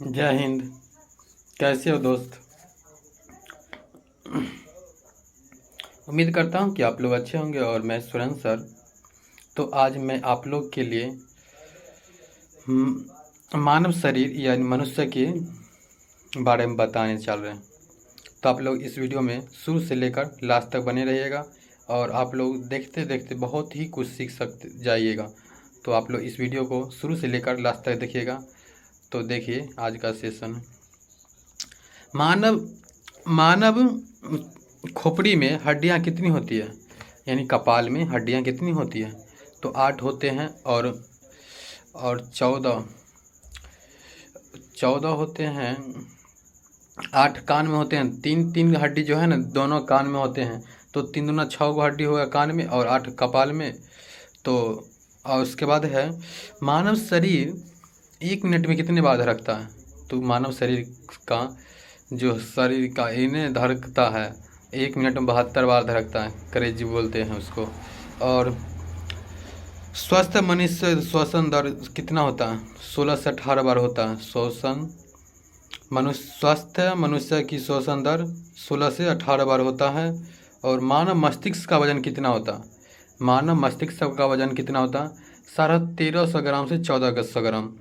जय हिंद। कैसे हो दोस्त? उम्मीद करता हूँ कि आप लोग अच्छे होंगे और मैं सुरेंद्र सर। तो आज मैं आप लोग के लिए मानव शरीर यानी मनुष्य के बारे में बताने चल रहे हैं। तो आप लोग इस वीडियो में शुरू से लेकर लास्ट तक बने रहिएगा और आप लोग देखते देखते बहुत ही कुछ सीख सकते जाइएगा। तो आप लोग इस वीडियो को शुरू से लेकर लास्ट तक देखिएगा। तो देखिए आज का सेशन। मानव मानव खोपड़ी में हड्डियां कितनी होती है, यानी कपाल में हड्डियां कितनी होती है? तो 8 होते हैं और 14 होते हैं। 8 कान में होते हैं, तीन तीन हड्डी जो है ना दोनों कान में होते हैं। तो 3 दूना 6 गो हड्डी होगा कान में और 8 कपाल में। तो और उसके बाद है मानव शरीर 1 मिनट में कितने बार धड़कता है? तो मानव शरीर का जो शरीर का इन्हें धड़कता है 1 मिनट में 72 बार धड़कता है, करेजी बोलते हैं उसको। और स्वस्थ मनुष्य श्वसन दर कितना होता है? 16 से 18 बार होता है स्वस्थ मनुष्य की श्वसन दर 16 से 18 बार होता है। और मानव मस्तिष्क का वजन कितना होता है? मानव मस्तिष्क का वजन कितना होता है? 1350 ग्राम से 1400 ग्राम।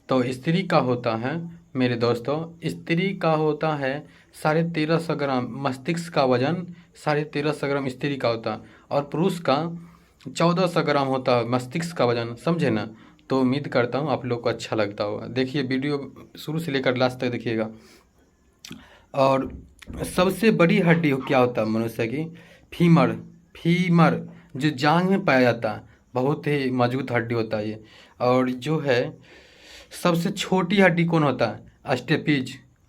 तो स्त्री का होता है मेरे दोस्तों, स्त्री का होता है 1350 ग्राम। मस्तिष्क का वजन 1350 ग्राम स्त्री का होता है और पुरुष का 1400 ग्राम होता है मस्तिष्क का वजन, समझे ना? तो उम्मीद करता हूँ आप लोग को अच्छा लगता होगा। देखिए वीडियो शुरू से लेकर लास्ट तक देखिएगा। और सबसे बड़ी हड्डी क्या होता है मनुष्य की? फीमर जो जांघ में पाया जाता है, बहुत ही मजबूत हड्डी होता है ये। और जो है सबसे छोटी हड्डी कौन होता है?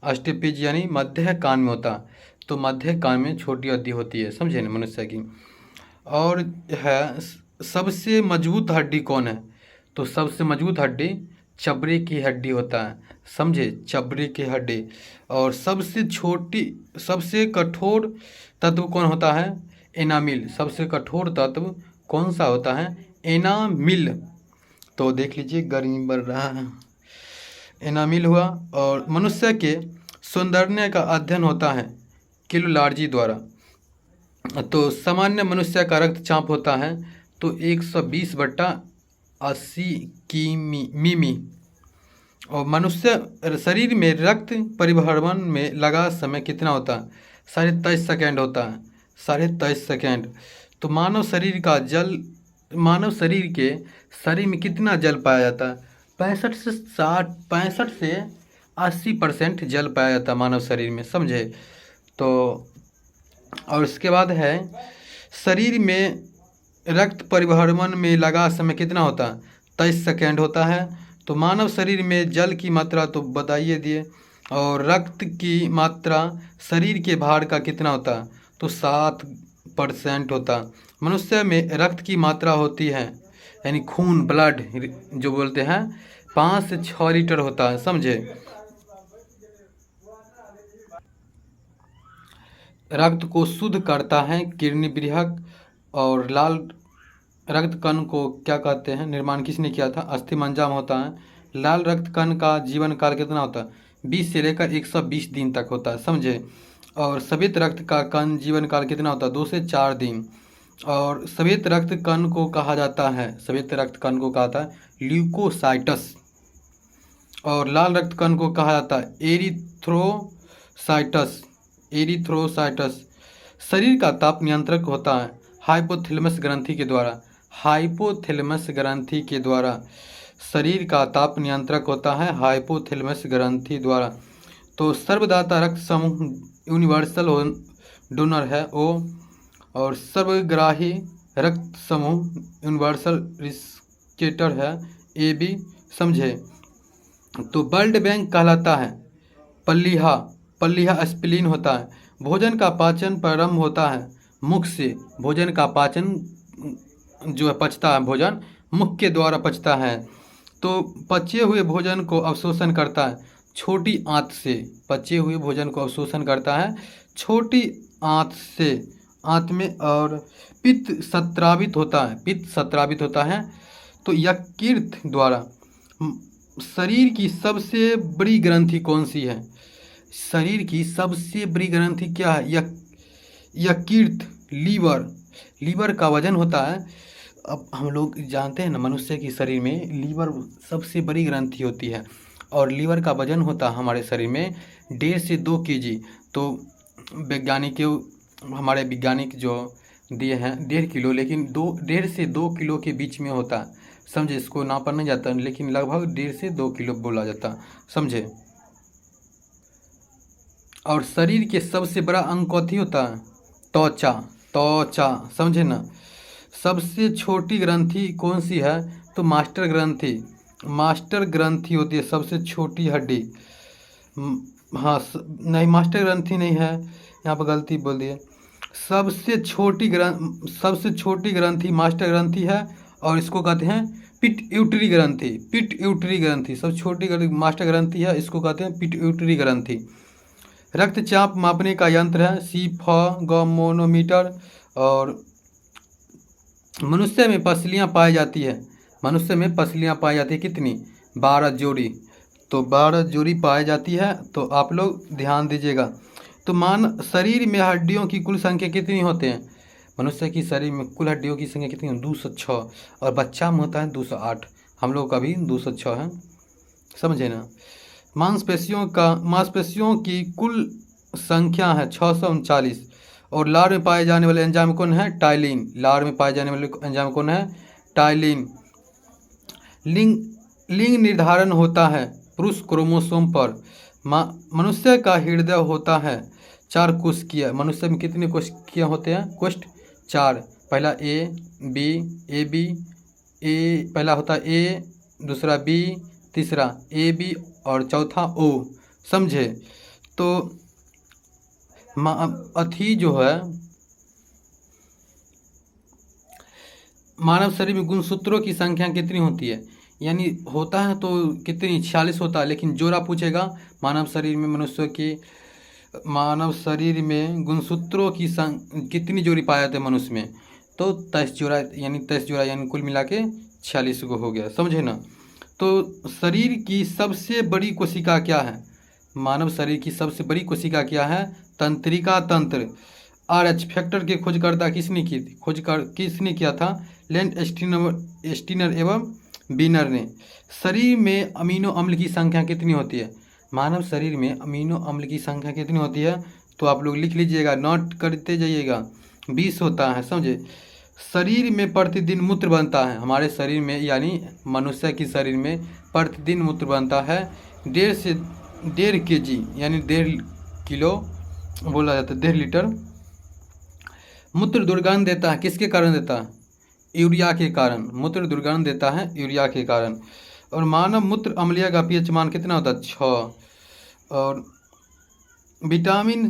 अस्टेपिज यानी मध्य कान में होता है। तो मध्य कान में छोटी हड्डी होती है, समझे ना, मनुष्य की। और है सबसे मजबूत हड्डी कौन है? तो सबसे मजबूत हड्डी चमड़े की हड्डी होता है, समझे, चमड़े की हड्डी। और सबसे कठोर तत्व कौन होता है? एनामिल। सबसे कठोर तत्व कौन सा होता है? एनामिल। तो देख लीजिए गर्मी बढ़ रहा है, एनामिल हुआ। और मनुष्य के सौंदर्य का अध्ययन होता है किलोलॉजी द्वारा। तो सामान्य मनुष्य का रक्तचाप होता है तो 120/80 मिमी। और मनुष्य शरीर में रक्त परिभ्रमण में लगा समय कितना होता है? 23.5 सेकेंड होता है, 23.5 सेकेंड। तो मानव शरीर में कितना जल पाया जाता है? 65 से 80% जल पाया जाता है मानव शरीर में, समझे। तो और इसके बाद है शरीर में रक्त परिभ्रमण में लगा समय कितना होता है? 23 सेकेंड होता है। तो मानव शरीर में जल की मात्रा तो बताइए दिए। और रक्त की मात्रा शरीर के भार का कितना होता है? तो 7% होता। मनुष्य में रक्त की मात्रा होती है यानी खून, ब्लड जो बोलते हैं, 5 से 6 लीटर होता है, समझे। रक्त को शुद्ध करता है किरणविहक। और लाल रक्त कण को क्या कहते हैं? निर्माण किसने किया था? अस्थिमज्जा में होता है। लाल रक्त कण का जीवन काल कितना होता है? 20 से लेकर 120 दिन तक होता है, समझे। और श्वेत रक्त का कण जीवन काल कितना होता है? 2 से 4 दिन। और श्वेत रक्त कण को कहा जाता है ल्यूकोसाइटस। और लाल रक्त कण को कहा जाता है एरिथ्रोसाइटस। शरीर का ताप नियंत्रक होता है हाइपोथैलेमस ग्रंथि के द्वारा। शरीर का ताप नियंत्रक होता है हाइपोथैलेमस ग्रंथि द्वारा। तो सर्वदाता रक्त समूह यूनिवर्सल डोनर है ओ। और सर्वग्राही रक्त समूह यूनिवर्सल रिस्केटर है AB, समझे। तो ब्लड बैंक कहलाता है पल्लिहा स्प्लीन होता है। भोजन का पाचन प्रारंभ होता है मुख से। भोजन का पाचन जो है पचता है, भोजन मुख के द्वारा पचता है। तो पचे हुए भोजन को अवशोषण करता है छोटी आंत से। पचे हुए भोजन को अवशोषण करता है छोटी आंत से, आंत में। और पित्त स्रावित होता है। तो यकृत द्वारा शरीर की सबसे बड़ी ग्रंथि कौन सी है? शरीर की सबसे बड़ी ग्रंथि क्या है? यकृत, लीवर। लीवर का वजन होता है, अब हम लोग जानते हैं ना, मनुष्य के शरीर में लीवर सबसे बड़ी ग्रंथि होती है और लीवर का वजन होता है हमारे शरीर में 1.5 से 2 kg। तो हमारे वैज्ञानिक जो दिए हैं 1.5 किलो, लेकिन 1.5 से 2 किलो के बीच में होता है, समझे। इसको नापा नहीं जाता, लेकिन लगभग 1.5 से 2 किलो बोला जाता, समझे। और शरीर के सबसे बड़ा अंग कौन होता है? त्वचा। त्वचा, समझे ना। सबसे छोटी ग्रंथि कौन सी है? तो मास्टर ग्रंथि। मास्टर ग्रंथि होती है सबसे छोटी हड्डी। हाँ नहीं, मास्टर ग्रंथि नहीं है, यहाँ पर गलती बोल दिए। सबसे छोटी ग्रंथि मास्टर ग्रंथि है और इसको कहते हैं पिट्यूटरी ग्रंथि। पिट्यूटरी ग्रंथि सबसे छोटी मास्टर ग्रंथि है, इसको कहते हैं पिट्यूटरी ग्रंथि। रक्तचाप मापने का यंत्र है सीफगमोनोमीटर। और मनुष्य में पसलियाँ पाई जाती है। मनुष्य में पसलियाँ पाई जाती है कितनी? 12 जोड़ी। तो 12 जोड़ी पाई जाती है, तो आप लोग ध्यान दीजिएगा। तो शरीर में हड्डियों की कुल संख्या कितनी होते हैं? मनुष्य की शरीर में कुल हड्डियों की संख्या कितनी है? 206। और बच्चा में होता है 208। हम लोग का भी 206 है, समझे ना। मांसपेशियों की कुल संख्या है 639। और लार में पाए जाने वाले एंजाइम कौन है? टाइलिन। लार में पाए जाने वाले एंजाइम कौन है? टाइलिन। लिंग निर्धारण होता है पुरुष क्रोमोसोम पर। मनुष्य का हृदय होता है 4 कोशिकीय। मनुष्य में कितने कोशिकीय होते हैं? कोष्ठ 4। पहला ए बी पहला होता है ए, दूसरा बी, तीसरा ए बी और चौथा ओ, समझे। तो अथी जो है, मानव शरीर में गुणसूत्रों की संख्या कितनी होती है? यानी होता है तो कितनी? 46 होता है, लेकिन जोड़ा पूछेगा मानव शरीर में गुणसूत्रों की कितनी जोड़ी पाए जाते हैं मनुष्य में? तो 23 जोड़ा, यानी कुल मिला के 46 को हो गया, समझे ना। तो शरीर की सबसे बड़ी कोशिका क्या है? मानव शरीर की सबसे बड़ी कोशिका क्या है? तंत्रिका तंत्र। RH फैक्टर के खोजकर्ता किसने किया था? लेंट स्टीनर एवं बीनर ने। शरीर में अमीनो अम्ल की संख्या कितनी होती है? मानव शरीर में अमीनो अम्ल की संख्या कितनी होती है? तो आप लोग लिख लीजिएगा, नोट करते जाइएगा। 20 होता है, समझे। शरीर में प्रतिदिन मूत्र बनता है। हमारे शरीर में यानी मनुष्य के शरीर में प्रतिदिन मूत्र बनता है 1.5 से 1.5 kg, यानी 1.5 किलो बोला जाता है, 1.5 लीटर। मूत्र दुर्गंध देता है, किसके कारण देता है? यूरिया के कारण। मूत्र दुर्गंध देता है यूरिया के कारण। और मानव मूत्र अम्लीय का पीएच मान कितना होता है? 6। और विटामिन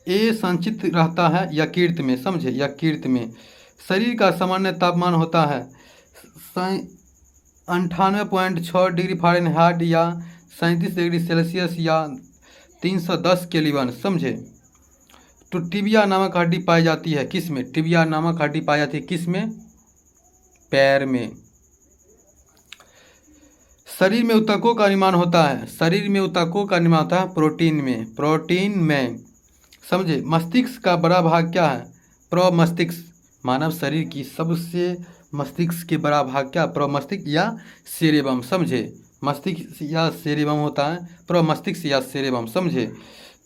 ए संचित रहता है यकृत में, समझे, यकृत में। शरीर का सामान्य तापमान होता है 98.6 डिग्री फ़ारेनहाइट या 37 डिग्री सेल्सियस या 310 केल्विन, समझे। तो टिबिया नामक हड्डी पाई जाती है किस में? टिबिया नामक हड्डी पाई जाती है किस में? पैर में। शरीर में ऊतकों का निर्माण होता है। शरीर में ऊतकों का निर्माण होता है प्रोटीन में, समझे। मस्तिष्क का बड़ा भाग क्या है? प्रमस्तिष्क। मानव शरीर की सबसे मस्तिष्क के बड़ा भाग क्या? प्रमस्तिष्क या सेरेबम, समझे। मस्तिष्क या सेरेबम होता है, प्रमस्तिष्क या सेरेबम, समझे।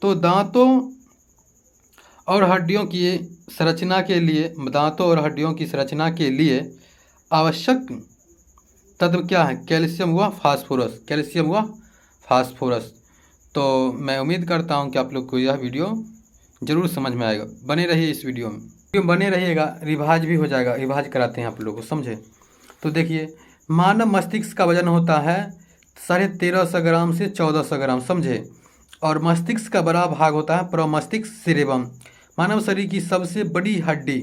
तो दांतों और हड्डियों की संरचना के लिए आवश्यक तत्व क्या है? कैल्शियम व फास्फोरस। तो मैं उम्मीद करता हूं कि आप लोग को यह वीडियो ज़रूर समझ में आएगा। बने रहिए इस वीडियो में, बने रहिएगा, रिवाज भी हो जाएगा, रिवाज कराते हैं आप लोगों को, समझे। तो देखिए, मानव मस्तिष्क का वजन होता है 1350 ग्राम से 1400 ग्राम, समझे। और मस्तिष्क का बड़ा भाग होता है प्रमस्तिष्क सेरेबम। मानव शरीर की सबसे बड़ी हड्डी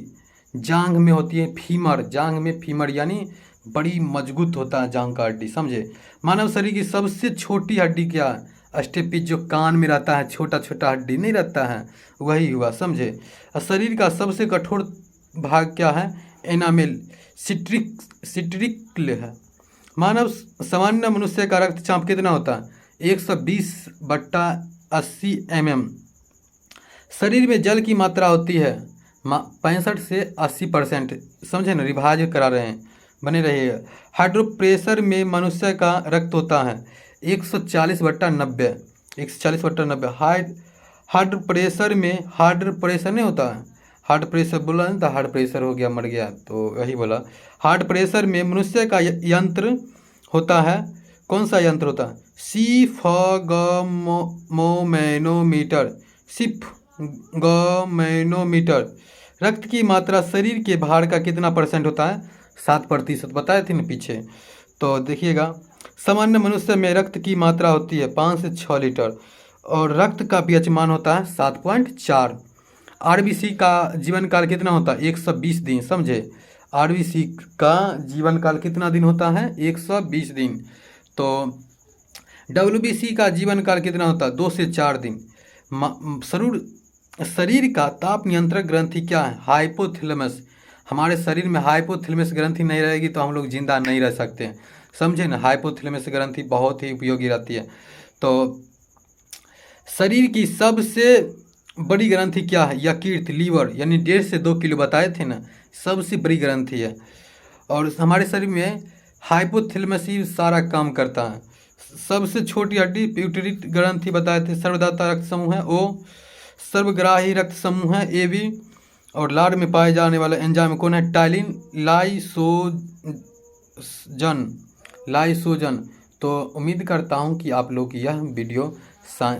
जांघ में होती है, फीमर। जांघ में फीमर यानी बड़ी मजबूत होता है जांघ का हड्डी, समझे। मानव शरीर की सबसे छोटी हड्डी क्या है? स्टेपिस, जो कान में रहता है, छोटा छोटा हड्डी नहीं रहता है, वही हुआ, समझे। और शरीर का सबसे कठोर भाग क्या है? एनामेल सिट्रिकल है। मानव सामान्य मनुष्य का रक्तचाप कितना होता है? 120/80 mm। शरीर में जल की मात्रा होती है 65 से 80%। समझे ना, रिवाइज करा रहे हैं, बने रहिएगा। हाइड्रोप्रेशर में मनुष्य का रक्त होता है 140/90। 140/90। हार्ट प्रेशर में, हार्ट प्रेशर नहीं होता है, हार्ट प्रेशर बोला नहीं था, हार्ट प्रेशर हो गया, मर गया, तो वही बोला। हार्ट प्रेशर में मनुष्य का यंत्र होता है, कौन सा यंत्र होता है? सिफगमोमैनोमीटर। सिफगमैनोमीटर। रक्त की मात्रा शरीर के भार का कितना % होता है? 7%। बताए थे ना पीछे। तो देखिएगा, सामान्य मनुष्य में रक्त की मात्रा होती है 5 से 6 लीटर और रक्त का pH मान होता है 7.4। आरबीसी का जीवन काल कितना होता है? 120 दिन। समझे, आरबीसी का जीवन काल कितना दिन होता है? 120 दिन। तो डब्ल्यूबीसी का जीवन काल कितना होता है? 2 से 4 दिन। शरीर का ताप नियंत्रक ग्रंथि क्या है? हाइपोथैलेमस। हमारे शरीर में हाइपोथैलेमस ग्रंथि नहीं रहेगी तो हम लोग जिंदा नहीं रह सकते हैं। समझे ना, हाइपोथैलेमस ग्रंथि बहुत ही उपयोगी रहती है। तो शरीर की सबसे बड़ी ग्रंथि क्या है? यकृत, लीवर, यानी 1.5 से 2 किलो बताए थे ना, सबसे बड़ी ग्रंथि है। और हमारे शरीर में हाइपोथैलेमस ही सारा काम करता है। सबसे छोटी हड्डी पिट्यूटरी ग्रंथि बताए थे। सर्वदाता रक्त समूह है ओ। सर्वग्राही रक्त समूह है AB। और लार में पाए जाने वाला एंजाइम कौन है? टाइलिन लाइसोजन। तो उम्मीद करता हूँ कि आप लोग की यह वीडियो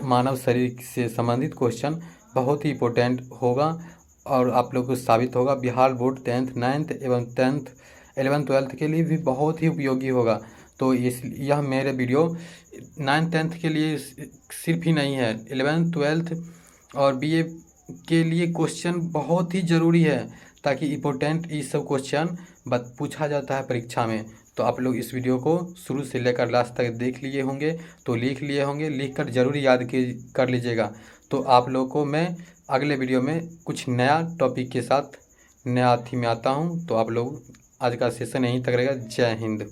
मानव शरीर से संबंधित क्वेश्चन बहुत ही इम्पोर्टेंट होगा और आप लोग को साबित होगा। बिहार बोर्ड 10th 9th एवं 10th 11th 12th के लिए भी बहुत ही उपयोगी होगा। तो यह मेरे वीडियो 9th 10th के लिए सिर्फ ही नहीं है, 11th 12th और BA के लिए क्वेश्चन बहुत ही ज़रूरी है, ताकि इम्पोर्टेंट ये सब क्वेश्चन पूछा जाता है परीक्षा में। तो आप लोग इस वीडियो को शुरू से लेकर लास्ट तक देख लिए होंगे, तो लिख लिए होंगे, लिख कर ज़रूर याद कर लीजिएगा। तो आप लोग को मैं अगले वीडियो में कुछ नया टॉपिक के साथ नया थीम में आता हूँ। तो आप लोग आज का सेशन यहीं तक रहेगा। जय हिंद।